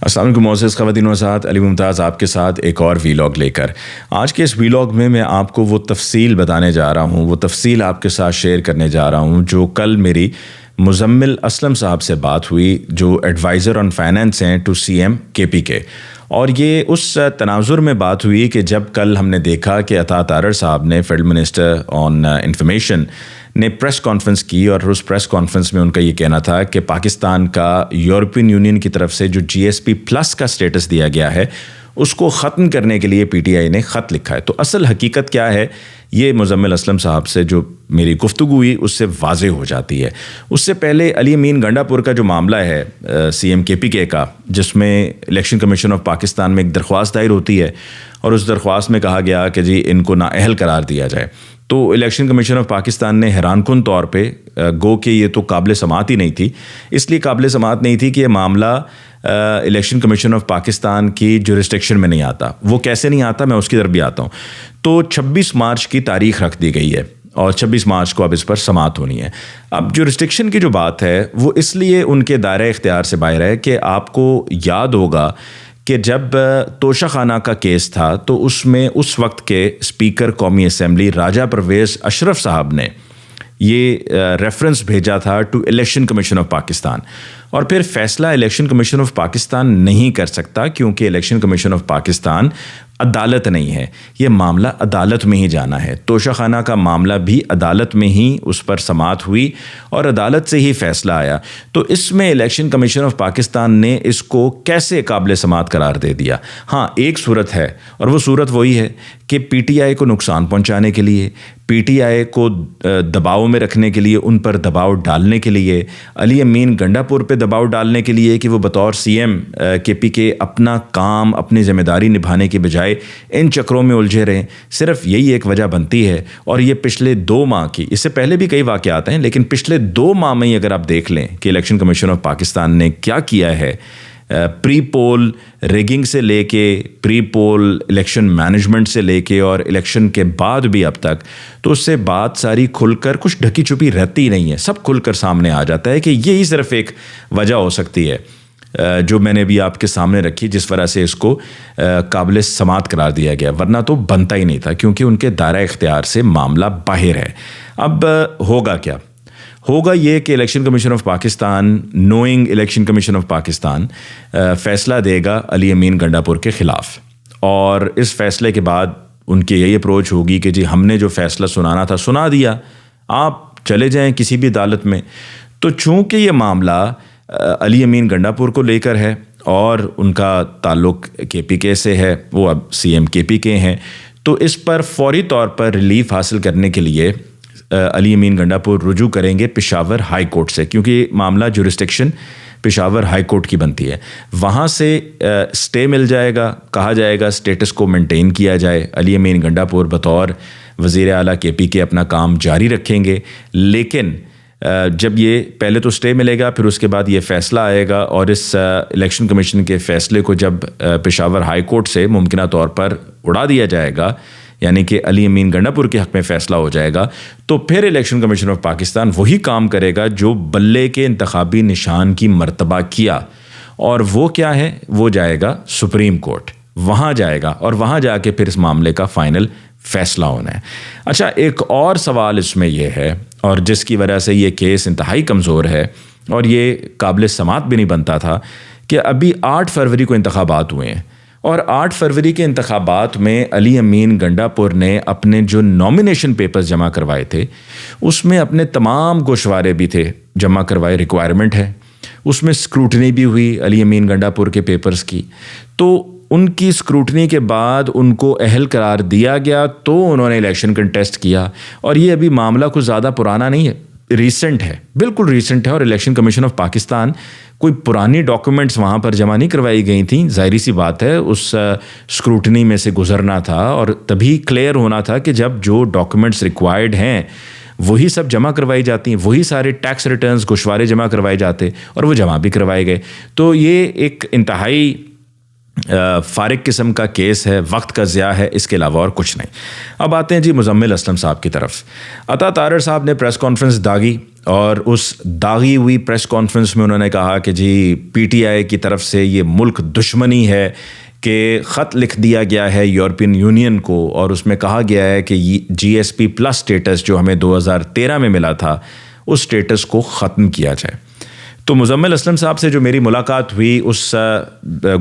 السلام علیکم معزز خواتین و حضرات، علی ممتاز آپ کے ساتھ ایک اور ویلاگ لے کر آج کے اس ویلاگ میں آپ کو وہ تفصیل بتانے جا رہا ہوں، وہ تفصیل آپ کے ساتھ شیئر کرنے جا رہا ہوں جو کل میری مزمل اسلم صاحب سے بات ہوئی، جو ایڈوائزر آن فائنینس ہیں ٹو سی ایم کے پی کے، اور یہ اس تناظر میں بات ہوئی کہ جب کل ہم نے دیکھا کہ عطا تارڑ صاحب نے فیلڈ منسٹر آن انفارمیشن نے پریس کانفرنس کی، اور اس پریس کانفرنس میں ان کا یہ کہنا تھا کہ پاکستان کا یورپین یونین کی طرف سے جو جی ایس پی پلس کا سٹیٹس دیا گیا ہے اس کو ختم کرنے کے لیے پی ٹی آئی نے خط لکھا ہے۔ تو اصل حقیقت کیا ہے یہ مزمل اسلم صاحب سے جو میری گفتگو ہوئی اس سے واضح ہو جاتی ہے۔ اس سے پہلے علی امین گنڈا پور کا جو معاملہ ہے سی ایم کے پی کے کا، جس میں الیکشن کمیشن آف پاکستان میں ایک درخواست دائر ہوتی ہے اور اس درخواست میں کہا گیا کہ جی ان کو نااہل قرار دیا جائے، تو الیکشن کمیشن آف پاکستان نے حیران کن طور پہ گو کہ یہ تو قابل سماعت ہی نہیں تھی، اس لیے قابل سماعت نہیں تھی کہ یہ معاملہ الیکشن کمیشن آف پاکستان کی جورسڈکشن میں نہیں آتا۔ وہ کیسے نہیں آتا میں اس کی طرف بھی آتا ہوں۔ تو 26 مارچ کی تاریخ رکھ دی گئی ہے اور 26 مارچ کو اب اس پر سماعت ہونی ہے۔ اب جورسڈکشن کی جو بات ہے وہ اس لیے ان کے دائرہ اختیار سے باہر ہے کہ آپ کو یاد ہوگا کہ جب توشہ خانہ کا کیس تھا تو اس میں اس وقت کے اسپیکر قومی اسمبلی راجہ پرویز اشرف صاحب نے یہ ریفرنس بھیجا تھا to election commission of Pakistan, اور پھر فیصلہ الیکشن کمیشن آف پاکستان نہیں کر سکتا کیونکہ الیکشن کمیشن آف پاکستان عدالت نہیں ہے، یہ معاملہ عدالت میں ہی جانا ہے۔ توشہ خانہ کا معاملہ بھی عدالت میں ہی اس پر سماعت ہوئی اور عدالت سے ہی فیصلہ آیا، تو اس میں الیکشن کمیشن آف پاکستان نے اس کو کیسے قابل سماعت قرار دے دیا؟ ہاں ایک صورت ہے، اور وہ صورت وہی ہے کہ پی ٹی آئی کو نقصان پہنچانے کے لیے، پی ٹی آئی کو دباؤ میں رکھنے کے لیے، ان پر دباؤ ڈالنے کے لیے، علی امین گنڈا پور پہ دباؤ ڈالنے کے لیے کہ وہ بطور سی ایم کے پی کے اپنا کام، اپنی ذمہ داری نبھانے کے بجائے ان چکروں میں الجھے رہیں، صرف یہی ایک وجہ بنتی ہے۔ اور یہ پچھلے 2 ماہ کی، اس سے پہلے بھی کئی واقعات ہیں لیکن پچھلے 2 ماہ میں ہی اگر آپ دیکھ لیں کہ الیکشن کمیشن آف پاکستان نے کیا کیا ہے، پری پول ریگنگ سے لے کے، پری پول الیکشن مینجمنٹ سے لے کے، اور الیکشن کے بعد بھی اب تک، تو اس سے بات ساری کھل کر، کچھ ڈھکی چھپی رہتی نہیں ہے، سب کھل کر سامنے آ جاتا ہے کہ یہی صرف ایک وجہ ہو سکتی ہے جو میں نے بھی آپ کے سامنے رکھی، جس وجہ سے اس کو قابل سماعت قرار دیا گیا، ورنہ تو بنتا ہی نہیں تھا کیونکہ ان کے دائرہ اختیار سے معاملہ باہر ہے۔ اب ہوگا کیا؟ ہوگا یہ کہ election commission of Pakistan, knowing election commission of Pakistan, فیصلہ دے گا علی امین گنڈا پور کے خلاف، اور اس فیصلے کے بعد ان کی یہی اپروچ ہوگی کہ جی ہم نے جو فیصلہ سنانا تھا سنا دیا، آپ چلے جائیں کسی بھی عدالت میں۔ تو چونکہ یہ معاملہ علی امین گنڈا پور کو لے کر ہے اور ان کا تعلق کے پی کے سے ہے، وہ اب سی ایم کے پی کے ہیں، تو اس پر فوری طور پر ریلیف حاصل کرنے کے لیے علی امین گنڈا پور رجوع کریں گے پشاور ہائی کورٹ سے، کیونکہ یہ معاملہ جورسڈکشن پشاور ہائی کورٹ کی بنتی ہے، وہاں سے سٹے مل جائے گا، کہا جائے گا سٹیٹس کو مینٹین کیا جائے، علی امین گنڈا پور بطور وزیر اعلیٰ کے پی کے اپنا کام جاری رکھیں گے، لیکن جب یہ پہلے تو سٹے ملے گا، پھر اس کے بعد یہ فیصلہ آئے گا، اور اس الیکشن کمیشن کے فیصلے کو جب پشاور ہائی کورٹ سے ممکنہ طور پر اڑا دیا جائے گا، یعنی کہ علی امین گنڈا پور کے حق میں فیصلہ ہو جائے گا، تو پھر الیکشن کمیشن آف پاکستان وہی کام کرے گا جو بلے کے انتخابی نشان کی مرتبہ کیا، اور وہ کیا ہے؟ وہ جائے گا سپریم کورٹ، وہاں جائے گا اور وہاں جا کے پھر اس معاملے کا فائنل فیصلہ ہونا ہے۔ اچھا، ایک اور سوال اس میں یہ ہے، اور جس کی وجہ سے یہ کیس انتہائی کمزور ہے اور یہ قابل سماعت بھی نہیں بنتا تھا، کہ ابھی 8 فروری کو انتخابات ہوئے ہیں، اور 8 فروری کے انتخابات میں علی امین گنڈا پور نے اپنے جو نامینیشن پیپرز جمع کروائے تھے اس میں اپنے تمام گوشوارے بھی تھے جمع کروائے، ریکوائرمنٹ ہے، اس میں اسکروٹنی بھی ہوئی علی امین گنڈا پور کے پیپرز کی، تو ان کی اسکروٹنی کے بعد ان کو اہل قرار دیا گیا، تو انہوں نے الیکشن کنٹیسٹ کیا، اور یہ ابھی معاملہ کچھ زیادہ پرانا نہیں ہے، ریسنٹ ہے، بالکل ریسنٹ ہے، اور الیکشن کمیشن آف پاکستان کوئی پرانی ڈاکومنٹس وہاں پر جمع نہیں کروائی گئی تھیں، ظاہری سی بات ہے اس اسکروٹنی میں سے گزرنا تھا، اور تبھی کلیئر ہونا تھا کہ جب جو ڈاکومنٹس ریکوائرڈ ہیں وہی سب جمع کروائی جاتی ہیں، وہی سارے ٹیکس ریٹرنز گوشوارے جمع کروائے جاتے، اور وہ جمع بھی کروائے گئے۔ تو یہ ایک انتہائی فارغ قسم کا کیس ہے، وقت کا ضیاع ہے، اس کے علاوہ اور کچھ نہیں۔ اب آتے ہیں جی مزمل اسلم صاحب کی طرف۔ عطا تارڑ صاحب نے پریس کانفرنس داغی اور اس داغی ہوئی پریس کانفرنس میں انہوں نے کہا کہ جی پی ٹی آئی کی طرف سے یہ ملک دشمنی ہے کہ خط لکھ دیا گیا ہے یورپین یونین کو اور اس میں کہا گیا ہے کہ جی ایس پی پلس اسٹیٹس جو ہمیں 2013 میں ملا تھا اس اسٹیٹس کو ختم کیا جائے. تو مزمل اسلم صاحب سے جو میری ملاقات ہوئی اس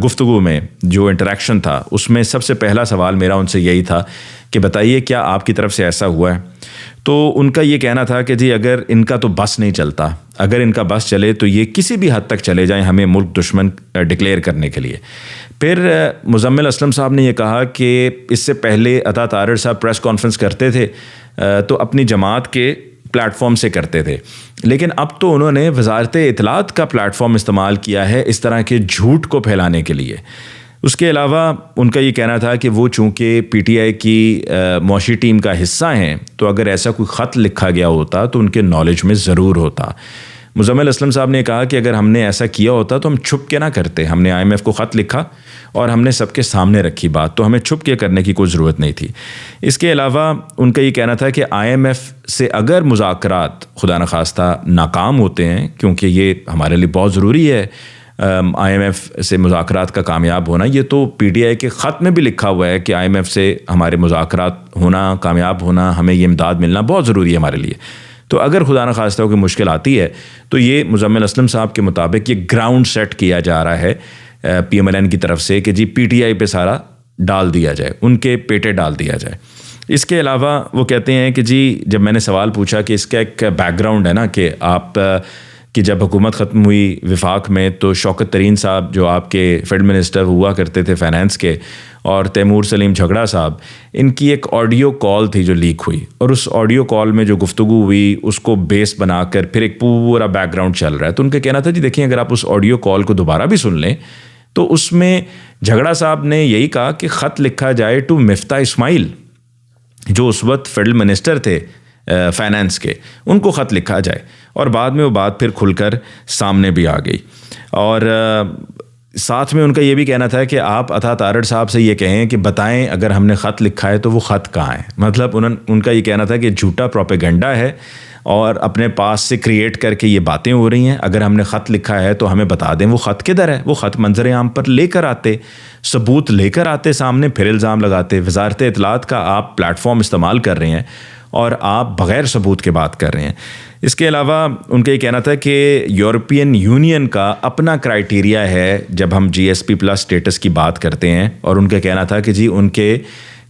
گفتگو میں جو انٹریکشن تھا اس میں سب سے پہلا سوال میرا ان سے یہی تھا کہ بتائیے کیا آپ کی طرف سے ایسا ہوا ہے؟ تو ان کا یہ کہنا تھا کہ جی اگر ان کا تو بس نہیں چلتا، اگر ان کا بس چلے تو یہ کسی بھی حد تک چلے جائیں ہمیں ملک دشمن ڈکلیئر کرنے کے لیے. پھر مزمل اسلم صاحب نے یہ کہا کہ اس سے پہلے عطا طارڑ صاحب پریس کانفرنس کرتے تھے تو اپنی جماعت کے پلیٹ فارم سے کرتے تھے، لیکن اب تو انہوں نے وزارت اطلاعات کا پلیٹ فارم استعمال کیا ہے اس طرح کے جھوٹ کو پھیلانے کے لیے. اس کے علاوہ ان کا یہ کہنا تھا کہ وہ چونکہ پی ٹی آئی کی معاشی ٹیم کا حصہ ہیں تو اگر ایسا کوئی خط لکھا گیا ہوتا تو ان کے نالج میں ضرور ہوتا. مزمل اسلم صاحب نے کہا کہ اگر ہم نے ایسا کیا ہوتا تو ہم چھپ کے نہ کرتے، ہم نے آئی ایم ایف کو خط لکھا اور ہم نے سب کے سامنے رکھی بات، تو ہمیں چھپ کے کرنے کی کوئی ضرورت نہیں تھی. اس کے علاوہ ان کا یہ کہنا تھا کہ آئی ایم ایف سے اگر مذاکرات خدا نخواستہ ناکام ہوتے ہیں، کیونکہ یہ ہمارے لیے بہت ضروری ہے آئی ایم ایف سے مذاکرات کا کامیاب ہونا، یہ تو پی ٹی آئی کے خط میں بھی لکھا ہوا ہے کہ آئی ایم ایف سے ہمارے مذاکرات ہونا، کامیاب ہونا، ہمیں یہ امداد ملنا بہت ضروری ہے ہمارے لیے. تو اگر خدا نخواستہ کوئی مشکل آتی ہے تو یہ مزمل اسلم صاحب کے مطابق یہ گراؤنڈ سیٹ کیا جا رہا ہے پی ایم ایل این کی طرف سے کہ جی پی ٹی آئی پہ سارا ڈال دیا جائے، ان کے پیٹے ڈال دیا جائے. اس کے علاوہ وہ کہتے ہیں کہ جی جب میں نے سوال پوچھا کہ اس کا ایک بیک گراؤنڈ ہے نا کہ آپ کہ جب حکومت ختم ہوئی وفاق میں تو شوکت ترین صاحب جو آپ کے فیلڈ منسٹر ہوا کرتے تھے فائنانس کے، اور تیمور سلیم جھگڑا صاحب، ان کی ایک آڈیو کال تھی جو لیک ہوئی، اور اس آڈیو کال میں جو گفتگو ہوئی اس کو بیس بنا کر پھر ایک پورا بیک گراؤنڈ چل رہا ہے. تو ان کا کہنا تھا جی دیکھیں اگر آپ اس آڈیو کال کو دوبارہ بھی سن لیں تو اس میں جھگڑا صاحب نے یہی کہا کہ خط لکھا جائے ٹو مفتاح اسماعیل جو اس وقت فیڈرل منسٹر تھے فائنانس کے، ان کو خط لکھا جائے، اور بعد میں وہ بات پھر کھل کر سامنے بھی آ گئی. اور ساتھ میں ان کا یہ بھی کہنا تھا کہ آپ عطا طارڑ صاحب سے یہ کہیں کہ بتائیں اگر ہم نے خط لکھا ہے تو وہ خط کہاں ہے. مطلب ان کا یہ کہنا تھا کہ جھوٹا پروپیگنڈا ہے اور اپنے پاس سے کریٹ کر کے یہ باتیں ہو رہی ہیں. اگر ہم نے خط لکھا ہے تو ہمیں بتا دیں وہ خط کدھر ہے، وہ خط منظر عام پر لے کر آتے، ثبوت لے کر آتے سامنے، پھر الزام لگاتے. وزارت اطلاعات کا آپ پلیٹ فارم استعمال کر رہے ہیں اور آپ بغیر ثبوت کے بات کر رہے ہیں. اس کے علاوہ ان کا یہ کہنا تھا کہ یورپین یونین کا اپنا کرائیٹیریا ہے جب ہم جی ایس پی پلس اسٹیٹس کی بات کرتے ہیں، اور ان کا کہنا تھا کہ جی ان کے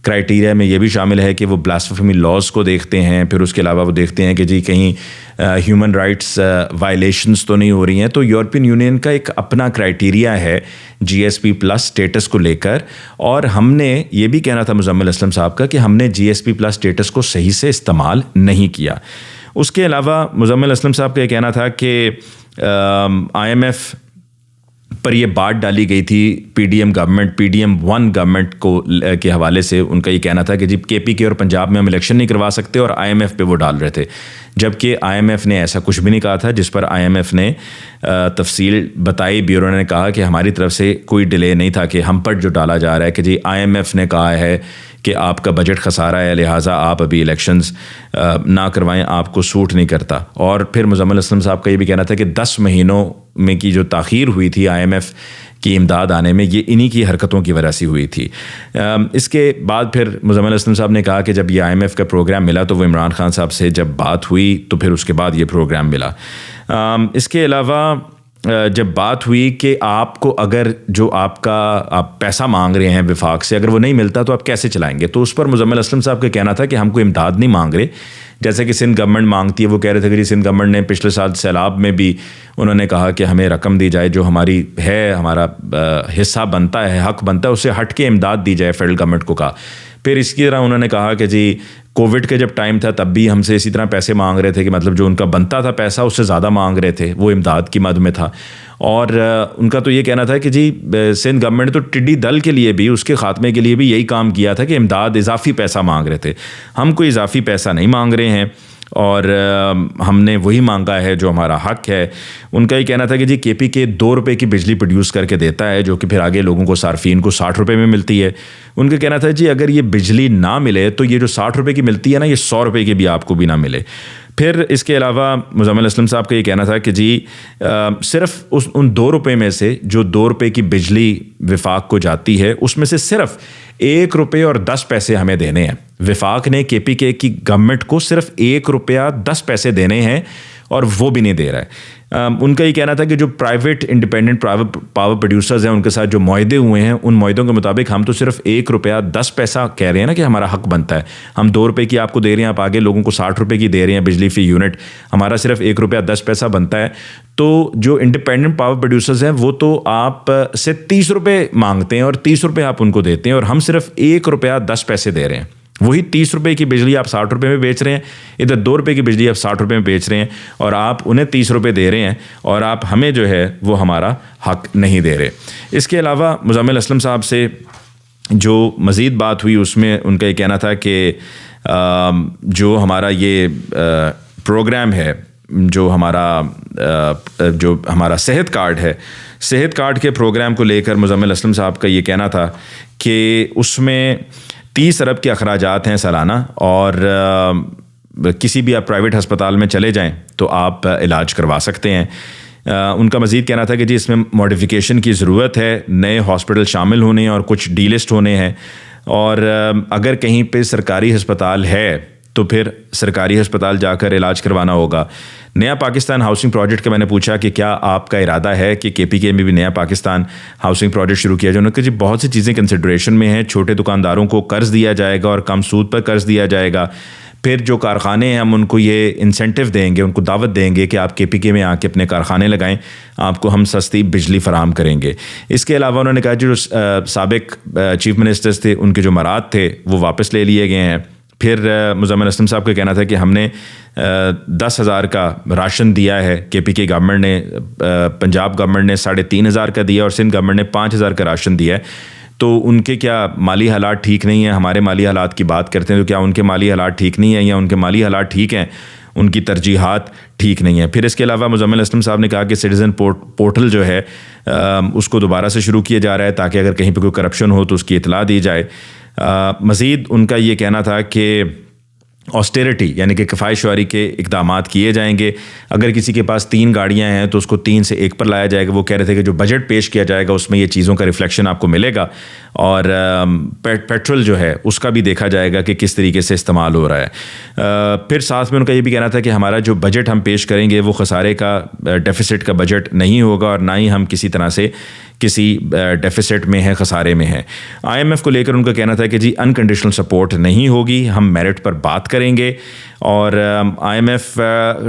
کرائیٹیریا میں یہ بھی شامل ہے کہ وہ بلاسفیمی لاز کو دیکھتے ہیں، پھر اس کے علاوہ وہ دیکھتے ہیں کہ جی کہیں ہیومن رائٹس وائلیشنز تو نہیں ہو رہی ہیں. تو یورپین یونین کا ایک اپنا کرائیٹیریا ہے جی ایس پی پلس اسٹیٹس کو لے کر، اور ہم نے یہ بھی کہنا تھا مزمل اسلم صاحب کا کہ ہم نے جی ایس پی پلس اسٹیٹس کو صحیح سے استعمال نہیں کیا. اس کے علاوہ مزمل اسلم صاحب کا یہ کہنا تھا کہ آئی ایم ایف پر یہ بات ڈالی گئی تھی P D M government, P D M 1 government کو کے حوالے سے. ان کا یہ کہنا تھا کہ جی کے پی کے اور پنجاب میں ہم الیکشن نہیں کروا سکتے، اور آئی ایم ایف پہ وہ ڈال رہے تھے، جبکہ آئی ایم ایف نے ایسا کچھ بھی نہیں کہا تھا. جس پر آئی ایم ایف نے تفصیل بتائی بھی، اور انہوں نے کہا کہ ہماری طرف سے کوئی ڈیلے نہیں تھا کہ ہم پر جو ڈالا جا رہا ہے کہ جی آئی ایم ایف نے کہا ہے کہ آپ کا بجٹ خسارہ ہے لہٰذا آپ ابھی الیکشنز نہ کروائیں، آپ کو سوٹ نہیں کرتا. اور پھر مزمل اسلم صاحب کا یہ بھی کہنا تھا کہ 10 مہینوں میں کی جو تاخیر ہوئی تھی آئی ایم ایف کی امداد آنے میں، یہ انہی کی حرکتوں کی وجہ سے ہوئی تھی. اس کے بعد پھر مزمل اسلم صاحب نے کہا کہ جب یہ آئی ایم ایف کا پروگرام ملا تو وہ عمران خان صاحب سے جب بات ہوئی تو پھر اس کے بعد یہ پروگرام ملا. اس کے علاوہ جب بات ہوئی کہ آپ کو اگر جو آپ پیسہ مانگ رہے ہیں وفاق سے اگر وہ نہیں ملتا تو آپ کیسے چلائیں گے، تو اس پر مزمل اسلم صاحب کا کہنا تھا کہ ہم کوئی امداد نہیں مانگ رہے جیسے کہ سندھ گورنمنٹ مانگتی ہے. وہ کہہ رہے تھے کہ سندھ گورنمنٹ نے پچھلے سال سیلاب میں بھی انہوں نے کہا کہ ہمیں رقم دی جائے جو ہماری ہے، ہمارا حصہ بنتا ہے، حق بنتا ہے، اس سے ہٹ کے امداد دی جائے فیڈرل گورنمنٹ کو کہا. پھر اس کی طرح انہوں نے کہا کہ جی کووڈ کے جب ٹائم تھا تب بھی ہم سے اسی طرح پیسے مانگ رہے تھے کہ مطلب جو ان کا بنتا تھا پیسہ اس سے زیادہ مانگ رہے تھے، وہ امداد کی مد میں تھا. اور ان کا تو یہ کہنا تھا کہ جی سندھ گورنمنٹ تو ٹڈی دل کے لیے بھی، اس کے خاتمے کے لیے بھی یہی کام کیا تھا کہ امداد اضافی پیسہ مانگ رہے تھے. ہم کوئی اضافی پیسہ نہیں مانگ رہے ہیں اور ہم نے وہی مانگا ہے جو ہمارا حق ہے. ان کا یہ کہنا تھا کہ جی کے پی کے 2 روپے کی بجلی پروڈیوس کر کے دیتا ہے جو کہ پھر آگے لوگوں کو صارفین کو 60 روپے میں ملتی ہے. ان کا کہنا تھا جی اگر یہ بجلی نہ ملے تو یہ جو 60 روپے کی ملتی ہے نا، یہ 100 روپے کی بھی آپ کو بھی نہ ملے. پھر اس کے علاوہ مزمل اسلم صاحب کا یہ کہنا تھا کہ جی صرف ان 2 روپے میں سے جو 2 روپے کی بجلی وفاق کو جاتی ہے اس میں سے صرف 1 روپے اور 10 پیسے ہمیں دینے ہیں. وفاق نے KPK کی گورنمنٹ کو صرف 1 روپیہ 10 پیسے دینے ہیں اور وہ بھی نہیں دے رہا ہے. ان کا یہ کہنا تھا کہ جو پرائیویٹ انڈیپینڈنٹ پاور پروڈیوسرز ہیں ان کے ساتھ جو معاہدے ہوئے ہیں ان معاہدوں کے مطابق ہم تو صرف 1 روپیہ 10 پیسہ کہہ رہے ہیں نا کہ ہمارا حق بنتا ہے. ہم 2 روپے کی آپ کو دے رہے ہیں, آپ آگے لوگوں کو 60 روپے کی دے رہے ہیں بجلی فی یونٹ, ہمارا صرف 1 روپیہ 10 پیسہ بنتا ہے. تو جو انڈیپینڈنٹ پاور پروڈیوسرز ہیں وہ تو آپ سے 30 روپے مانگتے ہیں اور 30 روپے آپ ان کو دیتے ہیں, اور ہم صرف 1 روپیہ 10 پیسے دے رہے ہیں. وہی 30 روپے کی بجلی آپ 60 روپے میں بیچ رہے ہیں, ادھر 2 روپے کی بجلی آپ 60 روپے میں بیچ رہے ہیں, اور آپ انہیں 30 روپے دے رہے ہیں اور آپ ہمیں جو ہے وہ ہمارا حق نہیں دے رہے. اس کے علاوہ مزمل اسلم صاحب سے جو مزید بات ہوئی اس میں ان کا یہ کہنا تھا کہ جو ہمارا یہ پروگرام ہے, جو ہمارا صحت کارڈ ہے, صحت کارڈ کے پروگرام کو لے کر مزمل اسلم صاحب کا یہ کہنا تھا کہ اس میں 30 ارب کے اخراجات ہیں سالانہ, اور کسی بھی آپ پرائیویٹ ہسپتال میں چلے جائیں تو آپ علاج کروا سکتے ہیں. ان کا مزید کہنا تھا کہ جی اس میں ماڈیفیکیشن کی ضرورت ہے, نئے ہاسپٹل شامل ہونے ہیں اور کچھ ڈی لسٹ ہونے ہیں, اور اگر کہیں پہ سرکاری ہسپتال ہے تو پھر سرکاری ہسپتال جا کر علاج کروانا ہوگا. نیا پاکستان ہاؤسنگ پروجیکٹ کا میں نے پوچھا کہ کیا آپ کا ارادہ ہے کہ KPK میں بھی نیا پاکستان ہاؤسنگ پروجیکٹ شروع کیا جائے. انہوں نے کہا جی بہت سی چیزیں کنسیڈریشن میں ہیں, چھوٹے دکانداروں کو قرض دیا جائے گا اور کم سود پر قرض دیا جائے گا. پھر جو کارخانے ہیں ہم ان کو یہ انسینٹو دیں گے, ان کو دعوت دیں گے کہ آپ KPK میں آ کے اپنے کارخانے لگائیں, آپ کو ہم سستی بجلی فراہم کریں گے. اس کے علاوہ انہوں نے کہا جو سابق چیف منسٹرز تھے ان کے جو مراد تھے وہ واپس لے لیے گئے ہیں. پھر مزمل اسلم صاحب کا کہنا تھا کہ ہم نے 10,000 کا راشن دیا ہے, KPK گورنمنٹ نے, پنجاب گورنمنٹ نے 3,500 کا دیا اور سندھ گورنمنٹ نے 5,000 کا راشن دیا ہے. تو ان کے کیا مالی حالات ٹھیک نہیں ہیں؟ ہمارے مالی حالات کی بات کرتے ہیں تو کیا ان کے مالی حالات ٹھیک نہیں ہیں یا ان کے مالی حالات ٹھیک ہیں, ان کی ترجیحات ٹھیک نہیں ہیں. پھر اس کے علاوہ مزمل اسلم صاحب نے کہا کہ سٹیزن پورٹل جو ہے اس کو دوبارہ سے شروع کیا جا رہا ہے تاکہ اگر کہیں پہ کوئی کرپشن ہو تو اس کی اطلاع دی جائے. مزید ان کا یہ کہنا تھا کہ آسٹیرٹی یعنی کہ کفایت شعاری کے اقدامات کیے جائیں گے. اگر کسی کے پاس 3 گاڑیاں ہیں تو اس کو 3 سے 1 پر لایا جائے گا. وہ کہہ رہے تھے کہ جو بجٹ پیش کیا جائے گا اس میں یہ چیزوں کا ریفلیکشن آپ کو ملے گا, اور پیٹرول جو ہے اس کا بھی دیکھا جائے گا کہ کس طریقے سے استعمال ہو رہا ہے. پھر ساتھ میں ان کا یہ بھی کہنا تھا کہ ہمارا جو بجٹ ہم پیش کریں گے وہ خسارے کا ڈیفیسٹ کا بجٹ نہیں ہوگا, اور نہ ہی ہم کسی طرح سے کسی ڈیفیسٹ میں ہے, خسارے میں ہے. IMF کو لے کر ان کا کہنا تھا کہ جی انکنڈیشنل سپورٹ نہیں ہوگی, ہم میرٹ پر بات کریں گے. اور IMF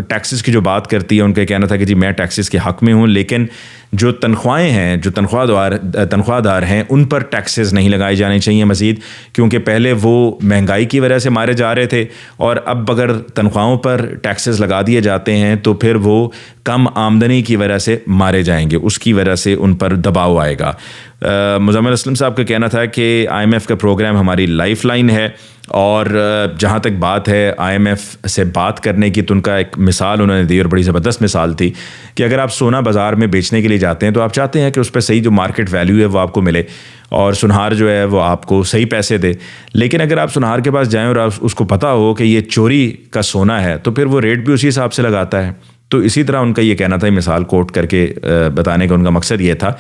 ٹیکسز کی جو بات کرتی ہے ان کا کہنا تھا کہ جی میں ٹیکسز کے حق میں ہوں, لیکن جو تنخواہیں ہیں, جو تنخواہ دار ہیں ان پر ٹیکسز نہیں لگائے جانے چاہیے مزید, کیونکہ پہلے وہ مہنگائی کی وجہ سے مارے جا رہے تھے, اور اب اگر تنخواہوں پر ٹیکسز لگا دیے جاتے ہیں تو پھر وہ کم آمدنی کی وجہ سے مارے جائیں گے, اس کی وجہ سے ان پر دباؤ آئے گا. مزمل اسلم صاحب کا کہنا تھا کہ IMF کا پروگرام ہماری لائف لائن ہے, اور جہاں تک بات ہے IMF سے بات کرنے کی تو ان کا ایک مثال انہوں نے دی اور بڑی زبردست مثال تھی کہ اگر آپ سونا بازار میں بیچنے کے لیے جاتے ہیں تو آپ چاہتے ہیں کہ اس پہ صحیح جو مارکیٹ ویلیو ہے وہ آپ کو ملے اور سنہار جو ہے وہ آپ کو صحیح پیسے دے. لیکن اگر آپ سنہار کے پاس جائیں اور آپ اس کو پتہ ہو کہ یہ چوری کا سونا ہے تو پھر وہ ریٹ بھی اسی حساب سے لگاتا ہے. تو اسی طرح ان کا یہ کہنا تھا, مثال کوٹ کر کے بتانے کا ان کا مقصد یہ تھا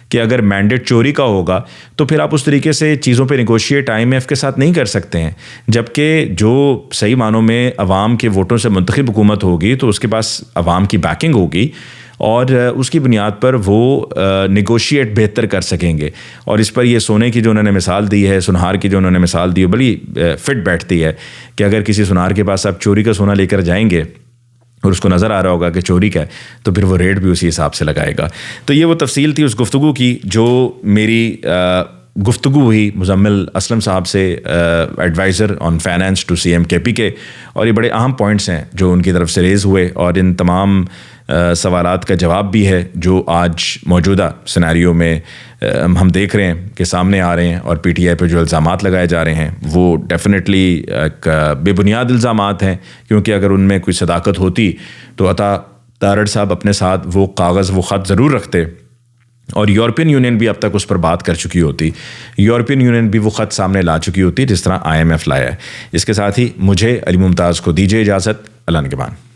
کہ اگر مینڈیٹ چوری کا ہوگا تو پھر آپ اس طریقے سے چیزوں پہ نیگوشیٹ IMF کے ساتھ نہیں کر سکتے ہیں, جبکہ جو صحیح معنوں میں عوام کے ووٹوں سے منتخب حکومت ہوگی تو اس کے پاس عوام کی بیکنگ ہوگی اور اس کی بنیاد پر وہ نیگوشیٹ بہتر کر سکیں گے. اور اس پر یہ سونے کی جو انہوں نے مثال دی ہے, سنہار کی جو انہوں نے مثال دی ہے, بڑی فٹ بیٹھتی ہے کہ اگر کسی سنہار کے پاس آپ چوری کا سونا لے کر جائیں گے اور اس کو نظر آ رہا ہوگا کہ چوری کا ہے تو پھر وہ ریٹ بھی اسی حساب سے لگائے گا. تو یہ وہ تفصیل تھی اس گفتگو کی جو میری گفتگو ہوئی مزمل اسلم صاحب سے, adviser on finance to CM KPK, اور یہ بڑے اہم پوائنٹس ہیں جو ان کی طرف سے ریز ہوئے, اور ان تمام سوالات کا جواب بھی ہے جو آج موجودہ سیناریو میں ہم دیکھ رہے ہیں کہ سامنے آ رہے ہیں, اور PTI پہ جو الزامات لگائے جا رہے ہیں وہ ڈیفینیٹلی بے بنیاد الزامات ہیں, کیونکہ اگر ان میں کوئی صداقت ہوتی تو عطا تارڑ صاحب اپنے ساتھ وہ کاغذ وہ خط ضرور رکھتے, اور یورپین یونین بھی اب تک اس پر بات کر چکی ہوتی, یورپین یونین بھی وہ خط سامنے لا چکی ہوتی جس طرح IMF لایا ہے. اس کے ساتھ ہی مجھے علی ممتاز کو دیجیے اجازت. اللہ نگہبان.